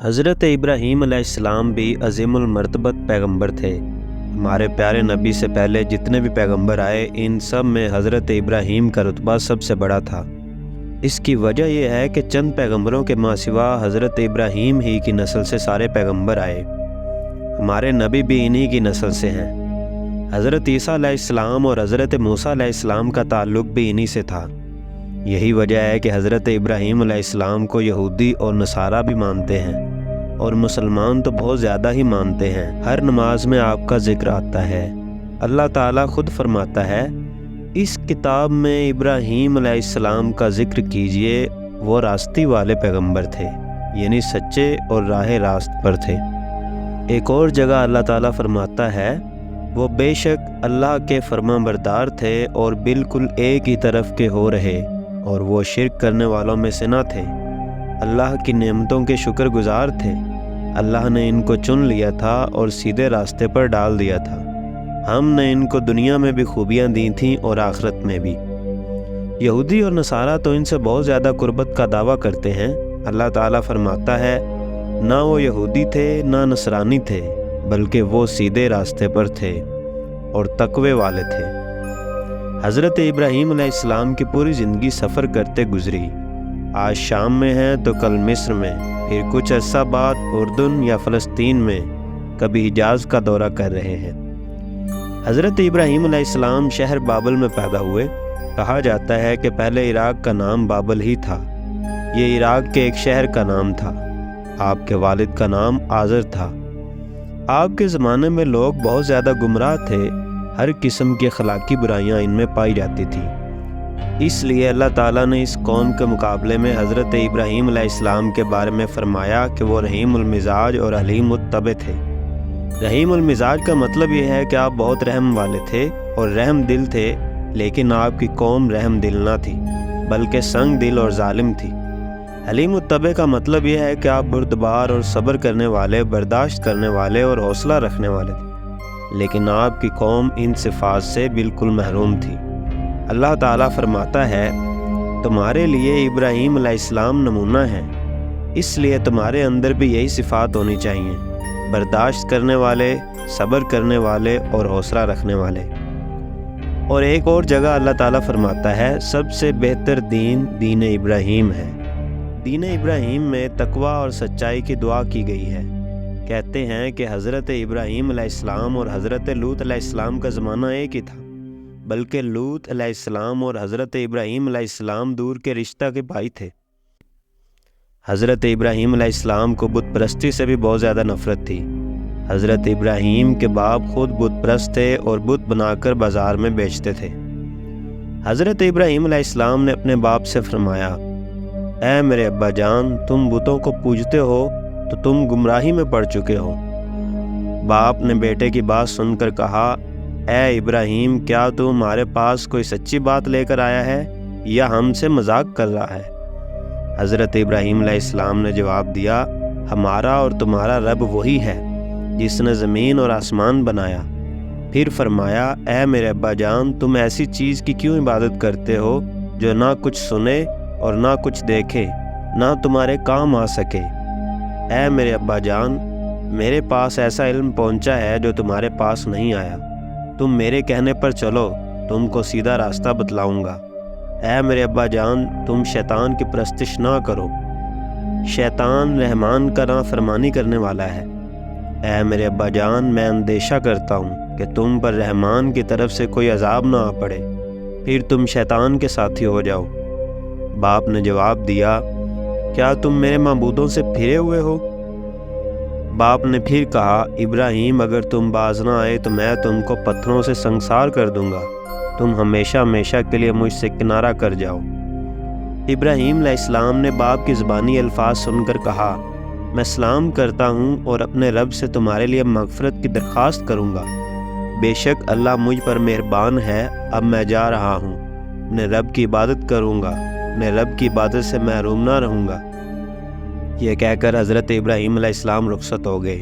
حضرت ابراہیم علیہ السلام بھی عظیم المرتبت پیغمبر تھے۔ ہمارے پیارے نبی سے پہلے جتنے بھی پیغمبر آئے ان سب میں حضرت ابراہیم کا رتبہ سب سے بڑا تھا۔ اس کی وجہ یہ ہے کہ چند پیغمبروں کے ماں سوا حضرت ابراہیم ہی کی نسل سے سارے پیغمبر آئے۔ ہمارے نبی بھی انہی کی نسل سے ہیں۔ حضرت عیسیٰ علیہ السلام اور حضرت موسیٰ علیہ السلام کا تعلق بھی انہی سے تھا۔ یہی وجہ ہے کہ حضرت ابراہیم علیہ السلام کو یہودی اور نصارہ بھی مانتے ہیں، اور مسلمان تو بہت زیادہ ہی مانتے ہیں۔ ہر نماز میں آپ کا ذکر آتا ہے۔ اللہ تعالیٰ خود فرماتا ہے، اس کتاب میں ابراہیم علیہ السلام کا ذکر کیجئے، وہ راستی والے پیغمبر تھے، یعنی سچے اور راہ راست پر تھے۔ ایک اور جگہ اللہ تعالیٰ فرماتا ہے، وہ بے شک اللہ کے فرما بردار تھے اور بالکل ایک ہی طرف کے ہو رہے، اور وہ شرک کرنے والوں میں سے نہ تھے، اللہ کی نعمتوں کے شکر گزار تھے۔ اللہ نے ان کو چن لیا تھا اور سیدھے راستے پر ڈال دیا تھا۔ ہم نے ان کو دنیا میں بھی خوبیاں دی تھیں اور آخرت میں بھی۔ یہودی اور نصارہ تو ان سے بہت زیادہ قربت کا دعویٰ کرتے ہیں۔ اللہ تعالیٰ فرماتا ہے، نہ وہ یہودی تھے نہ نصرانی تھے، بلکہ وہ سیدھے راستے پر تھے اور تقوی والے تھے۔ حضرت ابراہیم علیہ السلام کی پوری زندگی سفر کرتے گزری۔ آج شام میں ہیں تو کل مصر میں، پھر کچھ عرصہ بعد اردن یا فلسطین میں، کبھی حجاز کا دورہ کر رہے ہیں۔ حضرت ابراہیم علیہ السلام شہر بابل میں پیدا ہوئے۔ کہا جاتا ہے کہ پہلے عراق کا نام بابل ہی تھا۔ یہ عراق کے ایک شہر کا نام تھا۔ آپ کے والد کا نام آزر تھا۔ آپ کے زمانے میں لوگ بہت زیادہ گمراہ تھے، ہر قسم کی اخلاقی برائیاں ان میں پائی جاتی تھیں۔ اس لیے اللہ تعالیٰ نے اس قوم کے مقابلے میں حضرت ابراہیم علیہ السلام کے بارے میں فرمایا کہ وہ رحیم المزاج اور حلیم الطبع تھے۔ رحیم المزاج کا مطلب یہ ہے کہ آپ بہت رحم والے تھے اور رحم دل تھے، لیکن آپ کی قوم رحم دل نہ تھی، بلکہ سنگ دل اور ظالم تھی۔ حلیم الطبع کا مطلب یہ ہے کہ آپ بردبار اور صبر کرنے والے، برداشت کرنے والے اور حوصلہ رکھنے والے تھے، لیکن آپ کی قوم ان صفات سے بالکل محروم تھی۔ اللہ تعالیٰ فرماتا ہے، تمہارے لیے ابراہیم علیہ السلام نمونہ ہیں، اس لیے تمہارے اندر بھی یہی صفات ہونی چاہیے، برداشت کرنے والے، صبر کرنے والے اور حوصلہ رکھنے والے۔ اور ایک اور جگہ اللہ تعالیٰ فرماتا ہے، سب سے بہتر دین دین ابراہیم ہے۔ دین ابراہیم میں تقوی اور سچائی کی دعا کی گئی ہے۔ کہتے ہیں کہ حضرت ابراہیم علیہ السلام اور حضرت لوط علیہ السلام کا زمانہ ایک ہی تھا، بلکہ لوط علیہ السلام اور حضرت ابراہیم علیہ السلام دور کے رشتہ کے بھائی تھے۔ حضرت ابراہیم علیہ السلام کو بت پرستی سے بھی بہت زیادہ نفرت تھی۔ حضرت ابراہیم کے باپ خود بت پرست تھے اور بت بنا کر بازار میں بیچتے تھے۔ حضرت ابراہیم علیہ السلام نے اپنے باپ سے فرمایا، اے میرے ابا جان، تم بتوں کو پوجتے ہو تو تم گمراہی میں پڑ چکے ہو۔ باپ نے بیٹے کی بات سن کر کہا، اے ابراہیم، کیا تو ہمارے پاس کوئی سچی بات لے کر آیا ہے یا ہم سے مذاق کر رہا ہے؟ حضرت ابراہیم علیہ السلام نے جواب دیا، ہمارا اور تمہارا رب وہی ہے جس نے زمین اور آسمان بنایا۔ پھر فرمایا، اے میرے ابا جان، تم ایسی چیز کی کیوں عبادت کرتے ہو جو نہ کچھ سنے اور نہ کچھ دیکھے، نہ تمہارے کام آ سکے؟ اے میرے ابا جان، میرے پاس ایسا علم پہنچا ہے جو تمہارے پاس نہیں آیا۔ تم میرے کہنے پر چلو، تم کو سیدھا راستہ بتلاؤں گا۔ اے میرے ابا جان، تم شیطان کی پرستش نہ کرو، شیطان رحمان کا نافرمانی کرنے والا ہے۔ اے میرے ابا جان، میں اندیشہ کرتا ہوں کہ تم پر رحمان کی طرف سے کوئی عذاب نہ آ پڑے، پھر تم شیطان کے ساتھی ہو جاؤ۔ باپ نے جواب دیا، کیا تم میرے معبودوں سے پھرے ہوئے ہو؟ باپ نے پھر کہا، ابراہیم، اگر تم باز نہ آئے تو میں تم کو پتھروں سے سنسار کر دوں گا، تم ہمیشہ ہمیشہ کے لیے مجھ سے کنارہ کر جاؤ۔ ابراہیم علیہ السلام نے باپ کی زبانی الفاظ سن کر کہا، میں سلام کرتا ہوں اور اپنے رب سے تمہارے لیے مغفرت کی درخواست کروں گا۔ بے شک اللہ مجھ پر مہربان ہے، اب میں جا رہا ہوں، اپنے رب کی عبادت کروں گا، اپنے رب کی عبادت سے محروم نہ رہوں گا۔ یہ کہہ کر حضرت ابراہیم علیہ السلام رخصت ہو گئے۔